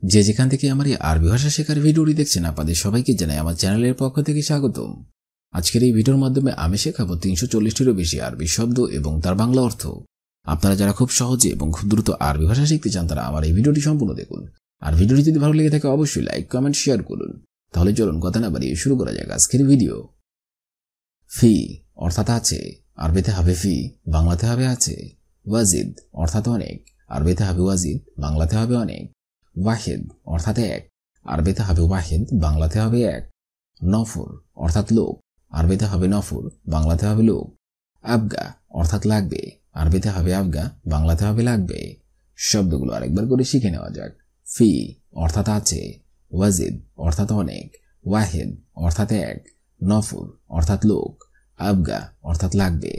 যে যেখান থেকে আমার এই আরবি ভাষা শেখার ভিডিওটি দেখছেন আপনাদের সবাইকে জানাই আমার চ্যানেলের পক্ষ থেকে স্বাগতম। আজকের এই ভিডিওর মাধ্যমে আমি শেখাবো 340টিরও বেশি আরবি শব্দ এবং তার বাংলা অর্থ। আপনারা যারা খুব সহজে এবং খুব দ্রুত আরবি ভাষা শিখতে চান তারা আমার এই ভিডিওটি সম্পূর্ণ দেখুন। আর ভিডিওটি যদি ভালো লেগে থাকে অবশ্যই লাইক, কমেন্ট, শেয়ার করুন। তাহলে চলুন কথা না বাড়িয়ে শুরু করা যাক আজকের ভিডিও। ফি অর্থাৎ আছে, আরবিতে হবে ফি, বাংলাতে হবে আছে। ওয়াজিদ অর্থাৎ অনেক, আরবিতে হবে ওয়াজিদ, বাংলাতে হবে অনেক। ওয়াহিদ অর্থাৎ এক, আরবিতে হবে ওয়াহিদ, বাংলাতে হবে এক। নফর অর্থাৎ লোক, আরবিতে হবে নফর, বাংলাতে হবে লোক। আবগা অর্থাৎ লাগবে, আরবিতে হবে আবগা, বাংলাতে হবে লাগবে। শব্দগুলো আরেকবার করে শিখে নেওয়া যাক। ফি অর্থাৎ আছে, ওয়াজিদ অর্থাৎ অনেক, ওয়াহিদ অর্থাৎ এক, নফর অর্থাৎ লোক, আবগা অর্থাৎ লাগবে।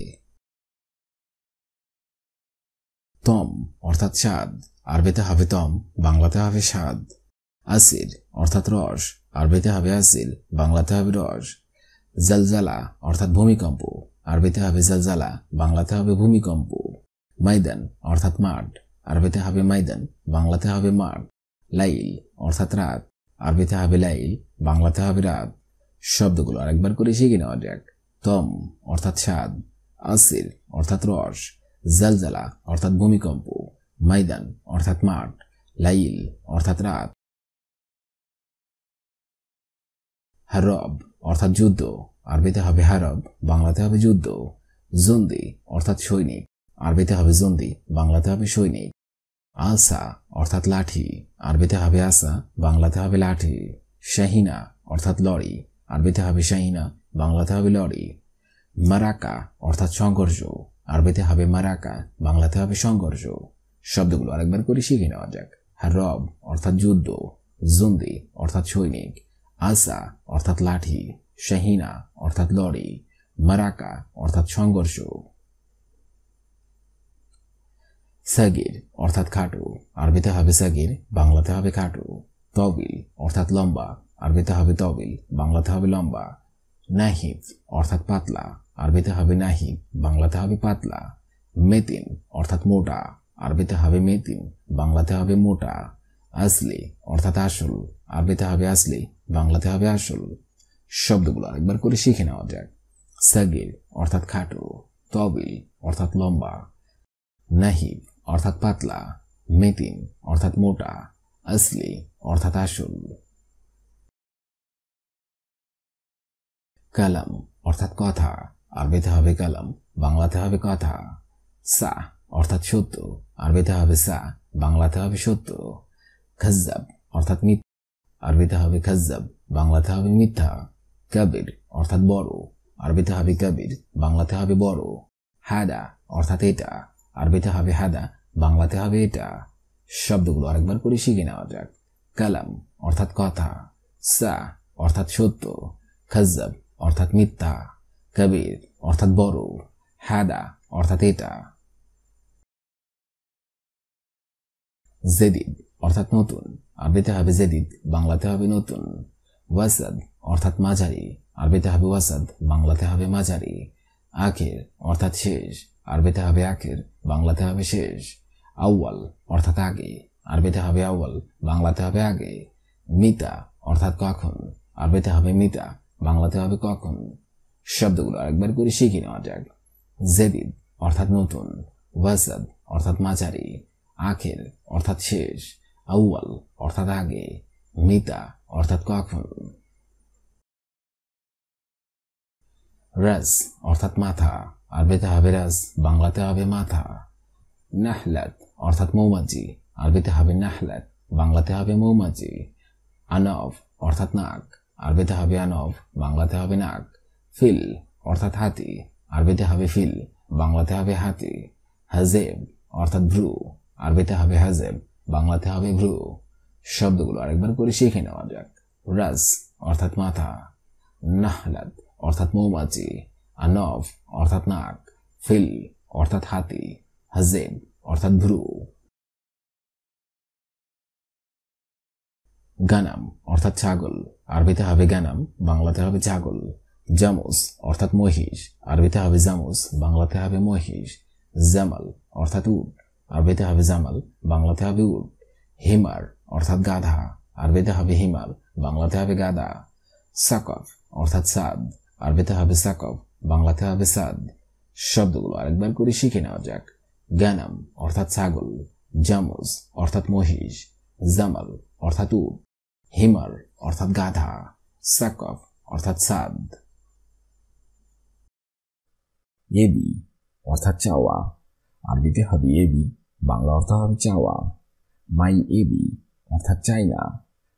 তম অর্থাৎ স্বাদ, আরবিতে হবে তম, বাংলাতে হবে স্বাদ। আসির অর্থাৎ রস, আরবিতে হবে আসির, বাংলাতে হবে রস। জলজালা অর্থাৎ ভূমিকম্প, আরবিতে হবে জলজালা, বাংলাতে হবে ভূমিকম্প। ময়দান অর্থাৎ মাঠ, আরবিতে হবে ময়দান, বাংলাতে হবে মাঠ। লাইল অর্থাৎ রাত, আরবিতে হবে লাইল, বাংলাতে হবে রাত। শব্দগুলো আরেকবার করে শিখে নেওয়া যাক। তম অর্থাৎ স্বাদ, আসির অর্থাৎ রস, জলজালা অর্থাৎ ভূমিকম্প, ময়দান অর্থাৎ মাঠ, লাইল অর্থাৎ রাত। হারব অর্থাৎ যুদ্ধ, আরবিতে হবে হারব, বাংলাতে হবে যুদ্ধ। জন্দি অর্থাৎ সৈনিক, আরবিতে হবে জন্দি, বাংলাতে হবে সৈনিক। আসা অর্থাৎ লাঠি, আরবিতে হবে আসা, বাংলাতে হবে লাঠি। শাহিনা অর্থাৎ লরি, আরবিতে হবে শাহিনা, বাংলাতে হবে লরি। মারাকা অর্থাৎ সংঘর্ষ, আরবিতে হবে মারাকা, বাংলাতে হবে সংঘর্ষ। শব্দগুলো আরেকবার করে শিখে নেওয়া যাক। হারব অর্থাৎ যুদ্ধ, জন্দি অর্থাৎ সৈনিক, আসা অর্থাৎ লাঠি, শাহিনা অর্থাৎ লরি, মারাকা অর্থাৎ সংঘর্ষ। সাগির অর্থাৎ খাটো, আরবিতে হবে সাগির, বাংলাতে হবে খাটো। তবিল অর্থাৎ লম্বা, আরবিতে হবে তবিল, বাংলাতে হবে লম্বা। নাহিব অর্থাৎ পাতলা, আরবিতে হবে নাহিব, বাংলাতে হবে পাতলা। মেতিন অর্থাৎ মোটা, আরবিতে হবে মেতিন, বাংলাতে হবে মোটা। আসলি অর্থাৎ আসল, আরবিতে হবে আসলি, বাংলাতে হবে আসল। শব্দগুলো আরেকবার করে শিখে নেওয়া যাক। সাগির অর্থাৎ খাটো, তবিল অর্থাৎ লম্বা, নাহিব অর্থাৎ পাতলা, মেতিন অর্থাৎ মোটা, আসলি অর্থাৎ আসল। কালাম অর্থাৎ কথা, আরবিতে হবে কালাম, বাংলাতে হবে কথা। সা অর্থাৎ সত্য, আরবিতে হবে সা, বাংলাতে হবে সত্য। খাজ্জাব অর্থাৎ মিথ্যা, আরবিতে হবে খাজ্জাব, বাংলাতে হবে মিথ্যা। কাবির অর্থাৎ বড়, আরবিতে হবে কাবির, বাংলাতে হবে বড়। হাদা অর্থাৎ এটা, আরবিতে হবে হাদা, বাংলাতে হবে এটা। শব্দগুলো আরেকবার করে শিখে নেওয়া যাক। কালাম অর্থাৎ কথা, সা অর্থাৎ সত্য, খাজ্জাব অর্থাৎ মিথ্যা, কবির অর্থাৎ বড়, হাদা অর্থাৎ এটা। জেদিদ অর্থাৎ নতুন, আরবিতে হবে জেদিদ, বাংলাতে হবে নতুন। ওয়াসাদ অর্থাৎ মাঝারি, আরবিতে হবে ওয়াসাদ, বাংলাতে হবে মাঝারি। আখের অর্থাৎ শেষ, আরবিতে হবে আখের, বাংলাতে হবে শেষ। আউয়াল অর্থাৎ আগে, আরবিতে হবে আউয়াল, বাংলাতে হবে আগে। মিতা অর্থাৎ কখন, আরবিতে হবে মিতা, বাংলাতে হবে কখন। শব্দগুলো আরেকবার করে শিখে নেওয়া যাক। জেদিদ অর্থাৎ নতুন, ওয়াসাদ অর্থাৎ মাঝারি, আখের অর্থাৎ শেষ, আউয়াল অর্থাৎ আগে, মিতা অর্থাৎ কখন। রাস অর্থাৎ মাথা, আরবিতে হবে রাস, বাংলাতে হবে মাথা। নাহলাত অর্থাৎ মৌমাছি, আরবিতে হবে নাহলাত, বাংলাতে হবে মৌমাছি। আনফ অর্থাৎ নাক, আরবিতে হবে আনফ, বাংলাতে হবে নাক। ফিল অর্থাৎ হাতি, আরবিতে হবে ফিল, বাংলাতে হবে হাতি। হাজেব অর্থাৎ ভ্রু, আরবিতে হবে হাজেব, বাংলাতে হবে ভ্রু। শব্দগুলো আরেকবার করে শিখে নেওয়া যাক। রাস অর্থাৎ মাথা, নাহলাত অর্থাৎ মৌমাছি, আনফ অর্থাৎ নাক, ফিল অর্থাৎ হাতি, হাজেব অর্থাৎ ভ্রু। গানাম অর্থাৎ ছাগল, আরবিতে হবে গানাম, বাংলাতে হবে ছাগল। জামুস অর্থাৎ মহিষ, আরবিতে হবে জামুস, বাংলাতে হবে মহিষ। জামাল অর্থাৎ উট, আরবিতে হবে জামাল, বাংলাতে হবে উট। হিমার অর্থাৎ গাধা, আরবিতে হবে হিমার, বাংলাতে হবে গাধা। সাকফ অর্থাৎ সাদ, আরবিতে হবে সাকফ, বাংলাতে হবে সাদ। শব্দগুলো আরেকবার করে শিখে নেওয়া যাক। গানাম অর্থাৎ ছাগল, জামুজ অর্থাৎ মহিষ, জামাল অর্থাৎ উট, হিমার অর্থাৎ গাধা, সাকফ অর্থাৎ সাদ। এবি অর্থাৎ চাওয়া, আরবিতে হবে এবি, বাংলা অর্থ হবে চাওয়া। মাই এবি অর্থাৎ চাইনা,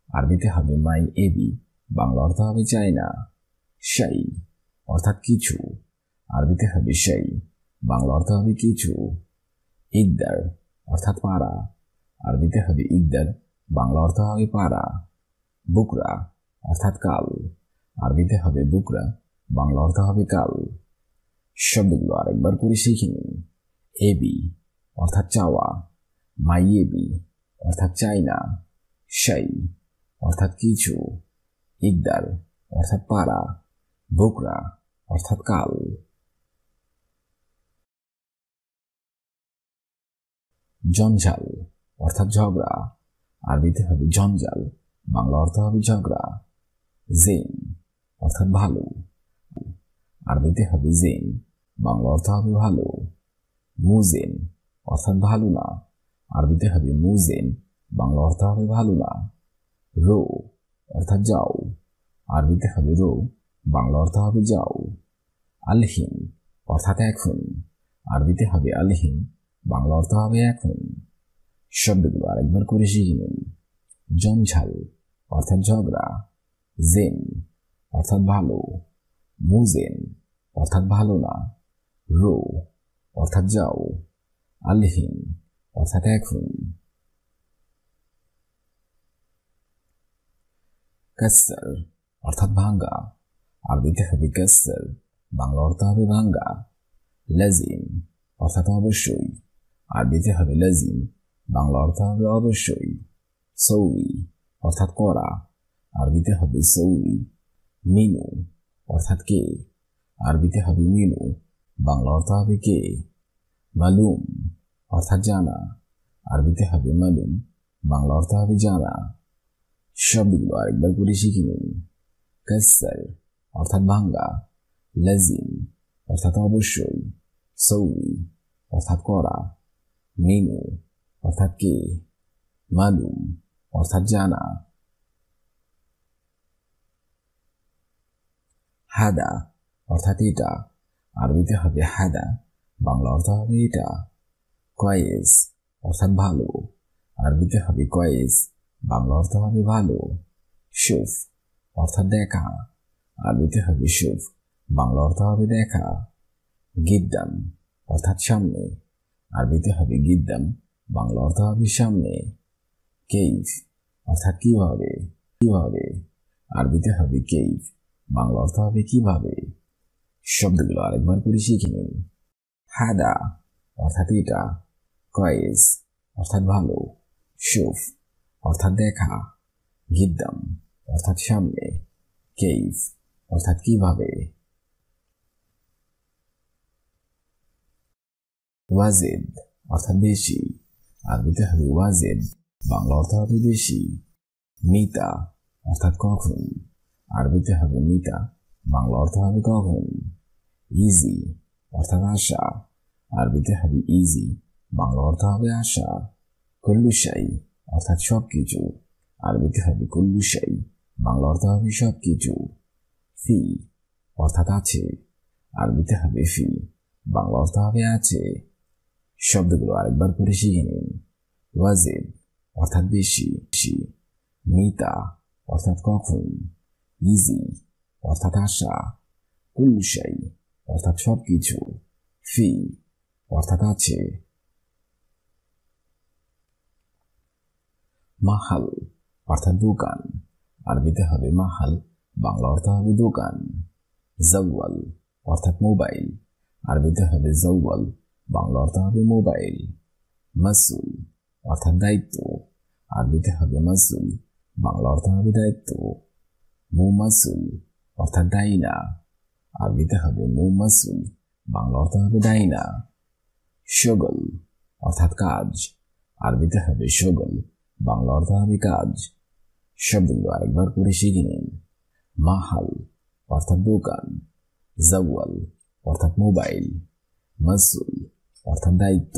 আরবিতে হবে মাই এবি, বাংলা অর্থ হবে চাইনা। শাই অর্থাৎ কিছু, আরবিতে হবে শাই, বাংলা অর্থ হবে কিছু। ইকদার অর্থাৎ পাড়া, আরবিতে হবে ইকদার, বাংলা অর্থ হবে পাড়া। বুকরা অর্থাৎ কাল, আরবিতে হবে বুকরা, বাংলা অর্থ হবে কাল। শব্দগুলো আরেকবার করে শিখে নিন। এবি অর্থাৎ চাওয়া, মাই এবি অর্থাৎ চাইনা, শাই অর্থাৎ কিছু, ইকদার অর্থাৎ পাড়া, বুকরা অর্থাৎ কাল। জঞ্জাল অর্থাৎ ঝগড়া, আরবিতে হবে জঞ্জাল, বাংলা অর্থ হবে ঝগড়া। জেন অর্থাৎ ভালো, আরবিতে হবে জেন, বাংলা অর্থ হবে ভালো। মুজেন অর্থাৎ ভালো না, আরবিতে হবে মুজেন, বাংলা অর্থ হবে ভালো না। রো অর্থাৎ যাও, আরবিতে হবে রো, বাংলা অর্থ হবে যাও। আলহিন অর্থাৎ এখন, আরবিতে হবে আলহিন, বাংলা অর্থ হবে এখন। শব্দগুলো আরেকবার করে শিখে নিন। জঞ্জাল অর্থাৎ ঝগড়া, জেন অর্থাৎ ভালো, মুজেন অর্থাৎ ভালো না, রো অর্থাৎ যাও, আলহিন অর্থাৎ এখন। কাসসার অর্থাৎ ভাঙ্গা, আরবিতে হবে কাসসার, বাংলা অর্থ হবে ভাঙ্গা। লাজিম অর্থাৎ অবশ্যই, আরবিতে হবে লাজিম, বাংলা অর্থ হবে অবশ্যই। সৌই অর্থাৎ করা, আরবিতে হবে সৌই। মিনু অর্থাৎ কে, আরবিতে হবে মিনু, বাংলা অর্থ হবে কে। মালুম অর্থাৎ জানা, আরবিতে হবে মালুম, বাংলা অর্থ হবে জানা। শব্দগুলো আরেকবার করে শিখে নিন। কাসসার অর্থাৎ ভাঙ্গা, লাজিম অর্থাৎ অবশ্যই, সৌই অর্থাৎ করা, মিনু অর্থাৎ কে, মালুম অর্থাৎ জানা। হাদা অর্থাৎ এটা, আরবিতে হবে হাদা, বাংলা অর্থ হবে এটা। কয়েস অর্থাৎ ভালো, আরবিতে হবে কয়েস, বাংলা অর্থ হবে ভালো। শুফ অর্থাৎ দেখা, আরবিতে হবে শুফ, বাংলা অর্থ হবে দেখা। গিদ্দাম অর্থাৎ সামনে, আরবিতে হবে গিদ্দাম, বাংলা অর্থ হবে সামনে। কেইফ অর্থাৎ কিভাবে, কিভাবে, আরবিতে হবে কেইফ, বাংলা অর্থ হবে কিভাবে। শব্দগুলো আরেকবার করে শিখে নিন। হাদা অর্থাৎ এটা, কয়েস অর্থাৎ ভালো, শুফ অর্থাৎ দেখা, গিদ্দাম অর্থাৎ সামনে, কেইফ অর্থাৎ কিভাবে। ওয়াজিদ অর্থাৎ বেশি, আরবিতে হবে ওয়াজিদ, বাংলা অর্থ হবে বেশি। মিতা অর্থাৎ কখন, আরবিতে হবে মিতা, বাংলা অর্থ হবে কখন। ইজি অর্থাৎ আশা, আরবিতে হবে ইজি, বাংলা অর্থ হবে আশা। কুল্লুশাই অর্থাৎ সবকিছু, আরবিতে হবে কুল্লুশাই, বাংলা অর্থ হবে সবকিছু। ফি অর্থাৎ আছে, আরবিতে হবে ফি, বাংলা অর্থ হবে আছে। শব্দগুলো আরেকবার করে শিখে নিন। ওয়াজিদ অর্থাৎ বেশি, মিতা অর্থাৎ কখন, ইজি অর্থাৎ আশা, কুল্লুশাই অর্থাৎ সবকিছু, ফি অর্থাৎ আছে। মাহাল অর্থাৎ দোকান, আরবিতে হবে মাহাল, বাংলা অর্থ হবে দোকান। জাওয়াল অর্থাৎ মোবাইল, আরবিতে হবে জাওয়াল, বাংলা অর্থ হবে মোবাইল। মাসুল অর্থাৎ দায়িত্ব, আরবিতে হবে মাসুল, বাংলা অর্থ হবে দায়িত্ব। মুমাসুল অর্থাৎ দায়না, আরবিতে হবে মুমাসুল, বাংলা অর্থ হবে দায়না। শগল অর্থাৎ কাজ, আরবিতে হবে শগল, বাংলা অর্থ হবে কাজ। শব্দগুলো আরেকবার করে শিখে নিন। মাহাল অর্থাৎ দোকান, জাওয়াল অর্থাৎ মোবাইল, মাসুল অর্থাৎ দায়িত্ব,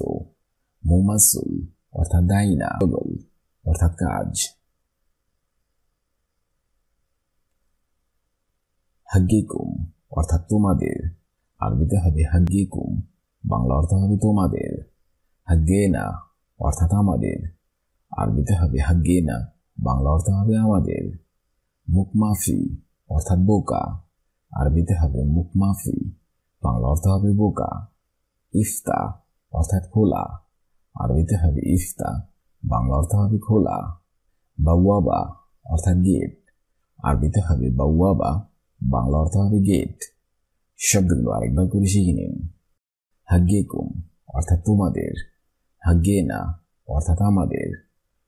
মুমাসুল অর্থাৎ দায়না, শগল অর্থাৎ কাজ। হাগ্গিকুম অর্থাৎ তোমাদের, আরবিতে হবে হাগ্গিকুম, বাংলা অর্থ হবে তোমাদের। হাগ্গেনা অর্থাৎ আমাদের, আরবিতে হবে হাগ্গেনা, বাংলা অর্থ হবে আমাদের। মুখমাফি অর্থাৎ বোকা, আরবিতে হবে মুখমাফি, বাংলা অর্থ হবে বোকা। ইফতা অর্থাৎ খোলা, আরবিতে হবে ইফতা, বাংলা অর্থ হবে খোলা। বাওয়াবা অর্থাৎ গেট, আরবিতে হবে বাওয়াবা, বাংলা অর্থ হবে গেট। শব্দগুলো আরেকবার করে শিখে নিন। হাগ্গিকুম অর্থাৎ তোমাদের, হাগ্গেনা অর্থাৎ আমাদের,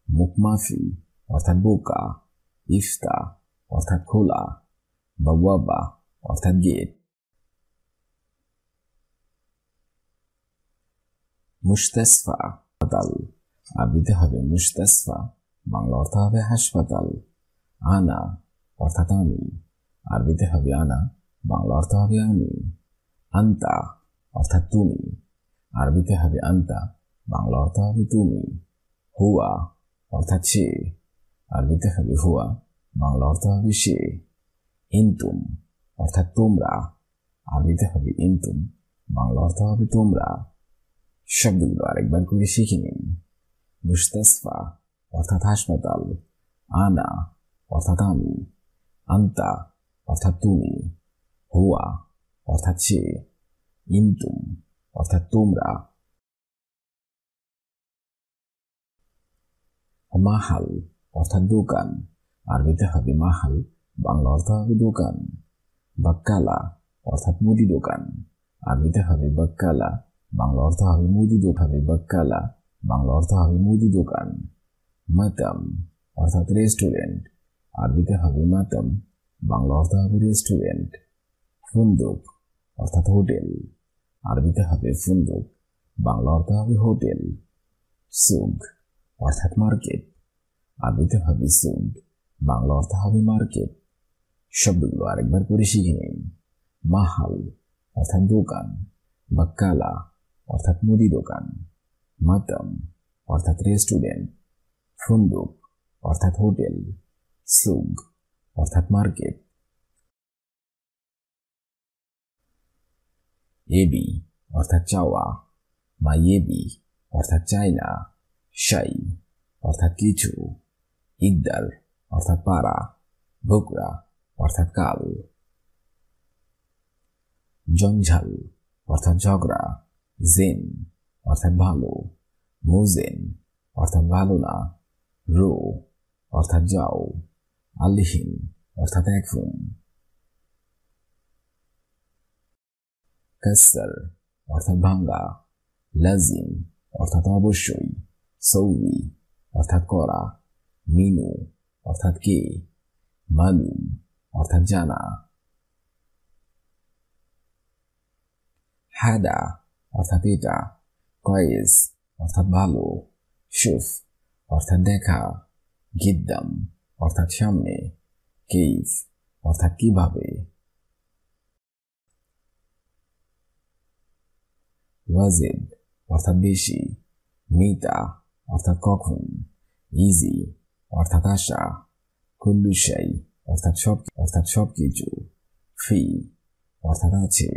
মুখমাফি অর্থাৎ বোকা, ইফতা অর্থাৎ খোলা, বাওয়াবা অর্থাৎ গেট। মুস্তাসফা হাসপাতাল, আরবিতে হবে মুস্তাসফা, বাংলা অর্থ হবে হাসপাতাল। আনা অর্থাৎ আমি, আরবিতে হবে আনা, বাংলা অর্থ হবে আমি। আন্তা অর্থাৎ তুমি, আরবিতে হবে আন্তা, বাংলা অর্থ হবে তুমি। হুয়া অর্থাৎ সে, আরবিতে হবে হুয়া, বাংলা অর্থ হবে সে। ইন্তুম অর্থাৎ তোমরা, আরবিতে হবে ইন্তুম, বাংলা অর্থ হবে তোমরা। শব্দগুলো আরেকবার করে শিখে নিন। মুস্তাসফা অর্থাৎ হাসপাতাল, আনা অর্থাৎ আমি, আন্তা অর্থাৎ তুমি, হুয়া অর্থাৎ সে, ইন্তুম অর্থাৎ তোমরা। মাহাল অর্থাৎ দোকান, আরবিতে হবে মাহাল, বাংলা অর্থ হবে দোকান। বাক্কালা অর্থাৎ মুদি দোকান, আরবিতে হবে বাক্কালা, বাংলা অর্থ হবে মুদি দোকান। বাক্কালা, বাংলা অর্থ হবে মুদি দোকান। মাতাম অর্থাৎ রেস্টুরেন্ট, আরবিতে হবে মাতাম, বাংলা অর্থ হবে রেস্টুরেন্ট। ফুন্দুক অর্থাৎ হোটেল, আরবিতে হবে ফুন্দুক, বাংলা অর্থ হবে হোটেল। সুক অর্থাৎ মার্কেট, আরবিতে হবে সুক, বাংলা অর্থ হবে মার্কেট। শব্দগুলো আরেকবার করে শিখে নিন। মাহাল অর্থাৎ দোকান, বাক্কালা অর্থাৎ মুদি দোকান, মাতাম অর্থাৎ রেস্টুরেন্ট, ফুন্দুক অর্থাৎ হোটেল, সুক অর্থাৎ মার্কেট। এবি অর্থাৎ চাওয়া, মাইয়েবি অর্থাৎ চাই না, শাই অর্থাৎ কিছু, ইকদার অর্থাৎ পারা, বুকরা অর্থাৎ কাল। জঞ্ঝাল অর্থাৎ ঝগড়া, জেন অর্থাৎ ভালো, মুজেন অর্থাৎ ভালো না, রো অর্থাৎ যাও, আলিহীন অর্থাৎ এখন। কাসর অর্থাৎ ভাঙ্গা, লাজিম অর্থাৎ অবশ্যই, সৌই অর্থাৎ করা, মিনু অর্থাৎ কে, মালুম অর্থাৎ জানা। হাদা অর্থাৎ এটা, কয়েস অর্থাৎ ভালো, শুফ অর্থাৎ দেখা, গিদ্দাম অর্থাৎ সামনে, কেইফ অর্থাৎ কিভাবে। ওয়াজিদ অর্থাৎ বেশি, মিতা অর্থাৎ কখন, ইজি অর্থাৎ আশা, কুল্লু শাই অর্থাৎ সবকিছু, ফি অর্থাৎ আছে।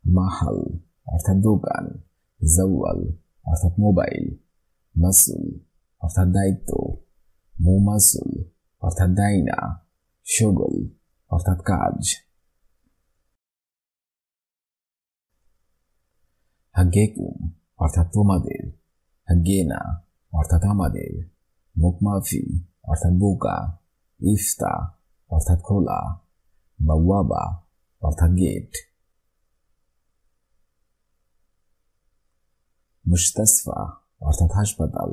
মাহাল অর্থাৎ দোকান, জাওয়াল অর্থাৎ মোবাইল, মাসুল অর্থাৎ দায়িত্ব, মুমাসুল অর্থাৎ দায়না, শগল অর্থাৎ কাজ। হাগ্গিকুম অর্থাৎ তোমাদের, হাগ্গেনা অর্থাৎ আমাদের, মুখমাফি অর্থাৎ বোকা, ইফতা অর্থাৎ খোলা, বাওয়াবা অর্থাৎ গেট। মুস্তাসফা অর্থাৎ হাসপাতাল,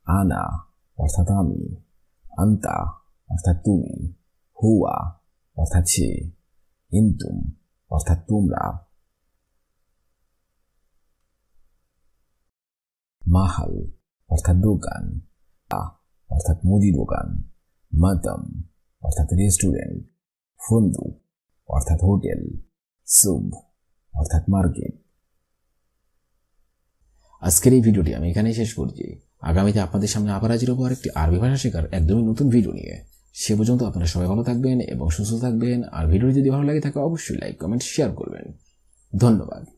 আনা অর্থাৎ আমি, আন্তা অর্থাৎ তুমি, হুয়া অর্থাৎ সে, ইন্তুম অর্থাৎ তোমরা। মাহাল অর্থাৎ দোকান, অর্থাৎ মুদি দোকান, মাতাম অর্থাৎ রেস্টুরেন্ট, ফন্দু অর্থাৎ হোটেল, সুব অর্থাৎ মার্কেট। আজকের এই ভিডিওটি আমি এখানেই শেষ করছি। আগামীতে আপনাদের সামনে আবার হাজির হবো আরেকটি আরবি ভাষা শেখার একদমই নতুন ভিডিও নিয়ে। সে পর্যন্ত আপনারা সবাই ভালো থাকবেন এবং সুস্থ থাকবেন। আর ভিডিওটি যদি ভালো লাগে থাকে অবশ্যই লাইক, কমেন্ট, শেয়ার করবেন। ধন্যবাদ।